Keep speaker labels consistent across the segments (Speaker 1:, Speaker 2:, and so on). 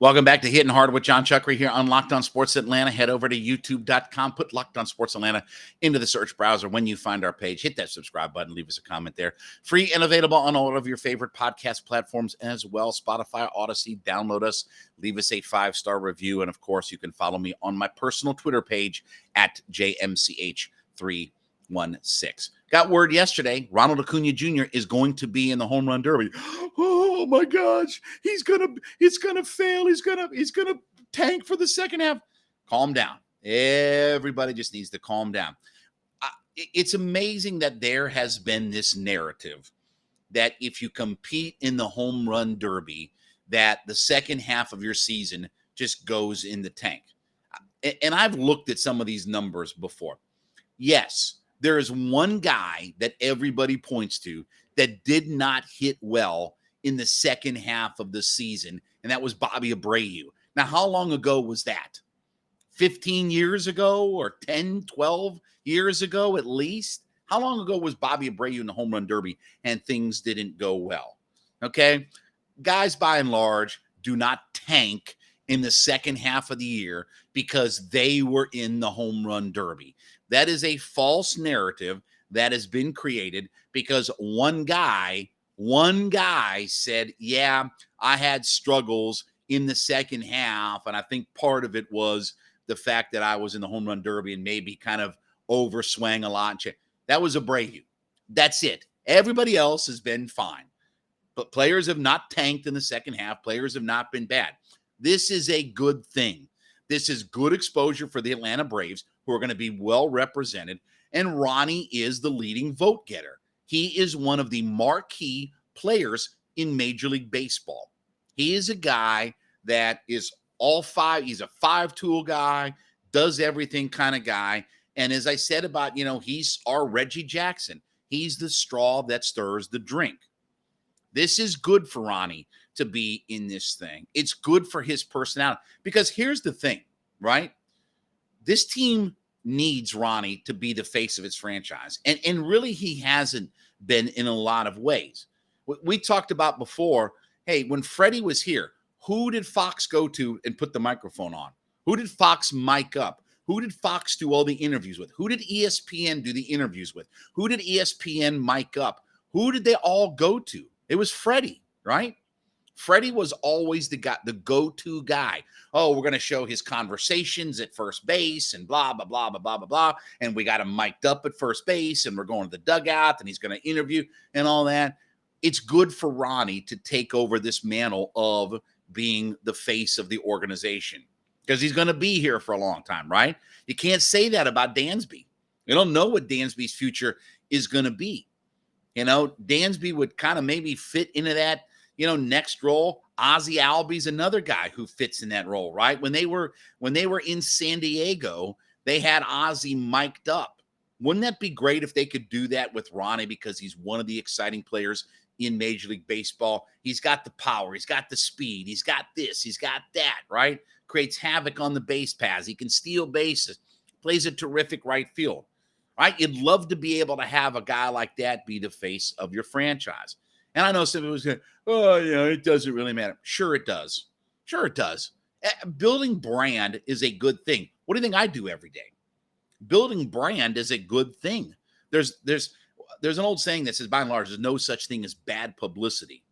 Speaker 1: Welcome back to Hittin Hard with Jon Chuckery here on Locked On Sports Atlanta. Head over to youtube.com, put Locked On Sports Atlanta into the search browser. When you find our page, hit that subscribe button, leave us a comment there. Free and available on all of your favorite podcast platforms as well. Spotify, Odyssey, download us, leave us a 5-star review. And of course, you can follow me on my personal Twitter page at JMCH316. Got word yesterday, Ronald Acuna Jr. is going to be in the home run derby. Oh my gosh, it's gonna fail. He's gonna tank for the second half. Calm down. Everybody just needs to calm down. It's amazing that there has been this narrative that if you compete in the home run derby, that the second half of your season just goes in the tank. And I've looked at some of these numbers before. Yes, there is one guy that everybody points to that did not hit well in the second half of the season, and that was Bobby Abreu. Now, how long ago was that? 15 years ago or 10, 12 years ago at least? How long ago was Bobby Abreu in the home run derby and things didn't go well? Okay? Guys, by and large, do not tank in the second half of the year because they were in the home run derby. That is a false narrative that has been created because one guy said, yeah, I had struggles in the second half, and I think part of it was the fact that I was in the home run derby and maybe kind of overswang a lot. That was Abreu. That's it. Everybody else has been fine. But players have not tanked in the second half. Players have not been bad. This is a good thing. This is good exposure for the Atlanta Braves, who are going to be well represented. And Ronnie is the leading vote getter. He is one of the marquee players in Major League Baseball. He is a guy that is all five. He's a five-tool guy, does everything kind of guy. And as I said about, he's our Reggie Jackson. He's the straw that stirs the drink. This is good for Ronnie to be in this thing. It's good for his personality. Because here's the thing, right? This team needs Ronnie to be the face of its franchise. And really, he hasn't been in a lot of ways. We talked about before, hey, when Freddie was here, who did Fox go to and put the microphone on? Who did Fox mic up? Who did Fox do all the interviews with? Who did ESPN do the interviews with? Who did ESPN mic up? Who did they all go to? It was Freddie, right? Freddie was always the guy, the go-to guy. Oh, we're going to show his conversations at first base and blah, blah, blah, blah, blah, blah, blah. And we got him mic'd up at first base and we're going to the dugout and he's going to interview and all that. It's good for Ronnie to take over this mantle of being the face of the organization because he's going to be here for a long time, right? You can't say that about Dansby. You don't know what Dansby's future is going to be. Dansby would kind of maybe fit into that, next role. Ozzie Albies another guy who fits in that role, right? When they were in San Diego, they had Ozzie mic'd up. Wouldn't that be great if they could do that with Ronnie because he's one of the exciting players in Major League Baseball? He's got the power, he's got the speed, he's got this, he's got that, right? Creates havoc on the base paths. He can steal bases, plays a terrific right field. Right? You'd love to be able to have a guy like that be the face of your franchise. And I know some people say, it doesn't really matter. Sure it does. Sure it does. Building brand is a good thing. What do you think I do every day? Building brand is a good thing. There's an old saying that says, by and large, there's no such thing as bad publicity.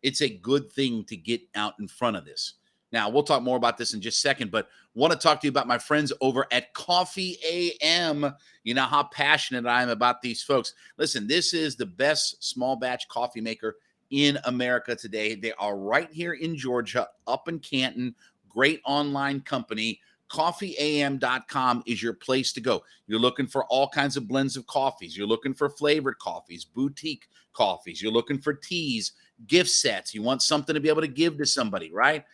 Speaker 1: It's a good thing to get out in front of this. Now, we'll talk more about this in just a second, but want to talk to you about my friends over at Coffee AM. You know how passionate I am about these folks. Listen, this is the best small batch coffee maker in America today. They are right here in Georgia, up in Canton. Great online company. CoffeeAM.com is your place to go. You're looking for all kinds of blends of coffees. You're looking for flavored coffees, boutique coffees. You're looking for teas, gift sets. You want something to be able to give to somebody, right?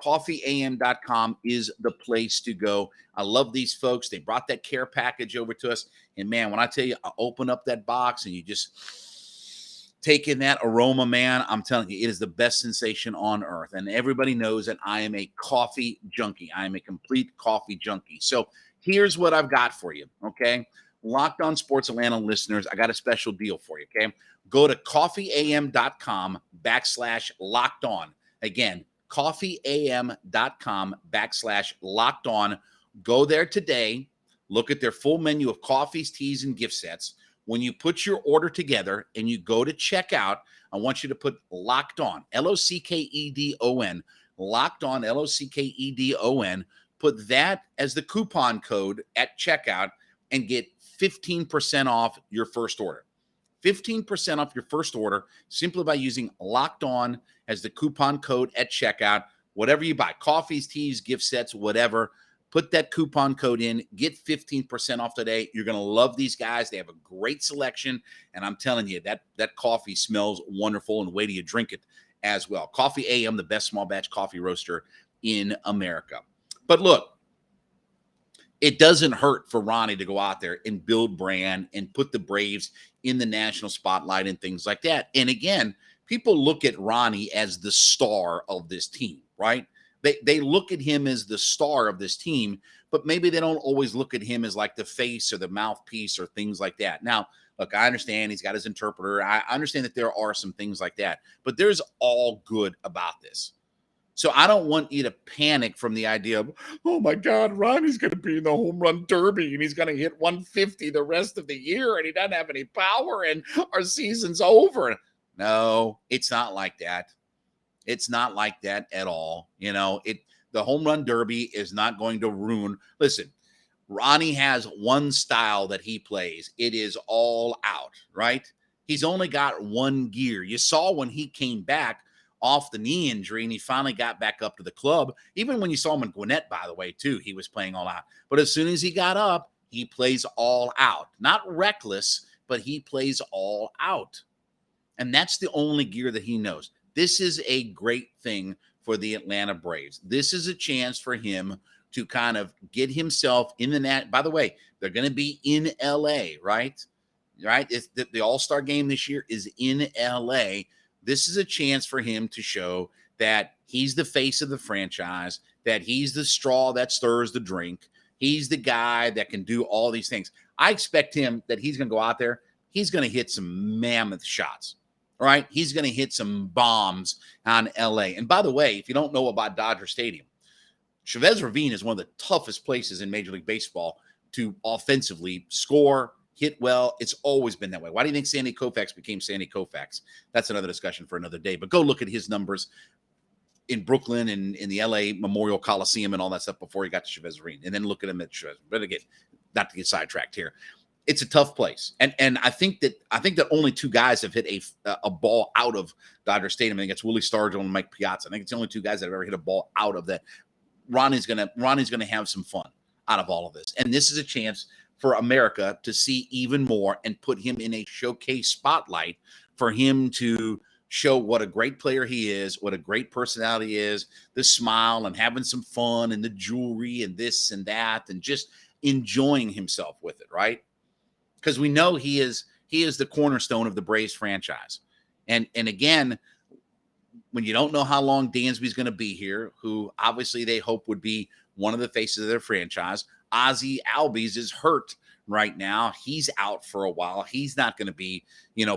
Speaker 1: CoffeeAM.com is the place to go. I love these folks. They brought that care package over to us. And man, when I tell you, I open up that box and you just take in that aroma, man, I'm telling you, it is the best sensation on earth. And everybody knows that I am a coffee junkie. I am a complete coffee junkie. So here's what I've got for you, okay? Locked On Sports Atlanta listeners, I got a special deal for you, okay? Go to coffeeam.com/locked on. Again, coffeeam.com/locked-on. Go there today. Look at their full menu of coffees, teas, and gift sets. When you put your order together and you go to checkout, I want you to put Locked On, LOCKEDON, Locked On, LOCKEDON. Put that as the coupon code at checkout and get 15% off your first order. 15% off your first order simply by using Locked On as the coupon code at checkout. Whatever you buy, coffees, teas, gift sets, whatever, put that coupon code in, get 15% off today. You're going to love these guys. They have a great selection, and I'm telling you, that coffee smells wonderful, and wait till you drink it as well. Coffee AM, the best small batch coffee roaster in America. But look, it doesn't hurt for Ronnie to go out there and build brand and put the Braves in the national spotlight and things like that. And again, people look at Ronnie as the star of this team, right? They look at him as the star of this team, but maybe they don't always look at him as like the face or the mouthpiece or things like that. Now, look, I understand he's got his interpreter. I understand that there are some things like that, but there's all good about this. So I don't want you to panic from the idea of, oh my God, Ronnie's going to be in the home run derby and he's going to hit 150 the rest of the year and he doesn't have any power and our season's over. No, it's not like that. It's not like that at all. You know, the home run derby is not going to ruin. Listen, Ronnie has one style that he plays. It is all out, right? He's only got one gear. You saw when he came back off the knee injury and he finally got back up to the club. Even when you saw him in Gwinnett, by the way, too, he was playing all out. But as soon as he got up, he plays all out. Not reckless, but he plays all out. And that's the only gear that he knows. This is a great thing for the Atlanta Braves. This is a chance for him to kind of get himself in the net. By the way, they're going to be in LA, right? Right? The All-Star game this year is in LA. This is a chance for him to show that he's the face of the franchise, that he's the straw that stirs the drink. He's the guy that can do all these things. I expect him that he's going to go out there. He's going to hit some mammoth shots. All right, he's going to hit some bombs on LA. And by the way, if you don't know about Dodger Stadium, Chavez Ravine is one of the toughest places in Major League Baseball to offensively score, hit well. It's always been that way. Why do you think Sandy Koufax became Sandy Koufax? That's another discussion for another day. But go look at his numbers in Brooklyn and in the LA Memorial Coliseum and all that stuff before he got to Chavez Ravine. And then look at him at Chavez. But again, not to get sidetracked here. It's a tough place. And I think that only two guys have hit a ball out of Dodger Stadium. I think it's Willie Stargell and Mike Piazza. I think it's the only two guys that have ever hit a ball out of that. Ronnie's gonna have some fun out of all of this. And this is a chance for America to see even more and put him in a showcase spotlight for him to show what a great player he is, what a great personality is, the smile and having some fun and the jewelry and this and that and just enjoying himself with it, right? Because we know he is the cornerstone of the Braves franchise. And again, when you don't know how long Dansby's going to be here, who obviously they hope would be one of the faces of their franchise, Ozzie Albies is hurt right now. He's out for a while. He's not going to be,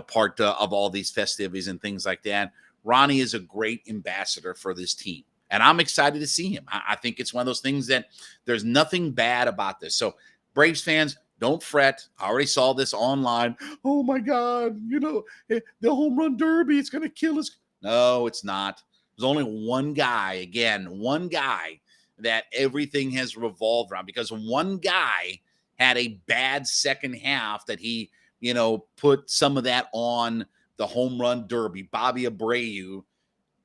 Speaker 1: part of all these festivities and things like that. Ronnie is a great ambassador for this team. And I'm excited to see him. I think it's one of those things that there's nothing bad about this. So Braves fans, don't fret. I already saw this online. Oh, my God. The home run derby, it's going to kill us. No, it's not. There's only one guy that everything has revolved around because one guy had a bad second half that he, put some of that on the home run derby. Bobby Abreu,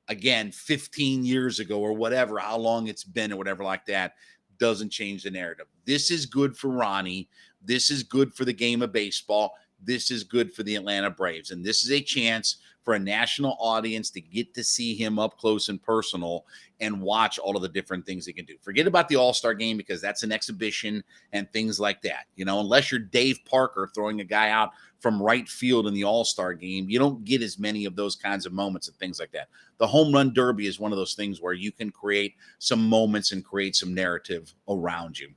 Speaker 1: again, 15 years ago or whatever, how long it's been or whatever like that, doesn't change the narrative. This is good for Ronnie. This is good for the game of baseball. This is good for the Atlanta Braves. And this is a chance for a national audience to get to see him up close and personal and watch all of the different things he can do. Forget about the All-Star game because that's an exhibition and things like that. Unless you're Dave Parker throwing a guy out from right field in the All-Star game, you don't get as many of those kinds of moments and things like that. The home run derby is one of those things where you can create some moments and create some narrative around you.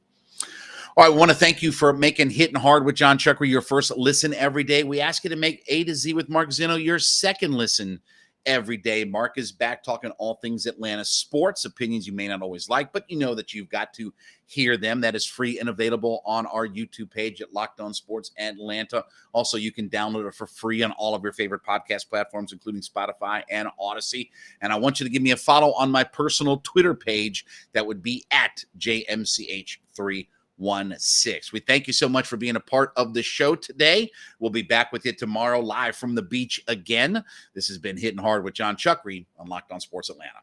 Speaker 1: All right, I want to thank you for making Hittin' Hard with Jon Chuckery your first listen every day. We ask you to make A to Z with Mark Zinno your second listen every day. Mark is back talking all things Atlanta sports, opinions you may not always like, but you know that you've got to hear them. That is free and available on our YouTube page at Locked On Sports Atlanta. Also, you can download it for free on all of your favorite podcast platforms, including Spotify and Odyssey. And I want you to give me a follow on my personal Twitter page. That would be at JMCH316. We thank you so much for being a part of the show today. We'll be back with you tomorrow live from the beach again. This has been Hitting Hard with Jon Chuckery on Locked On Sports Atlanta.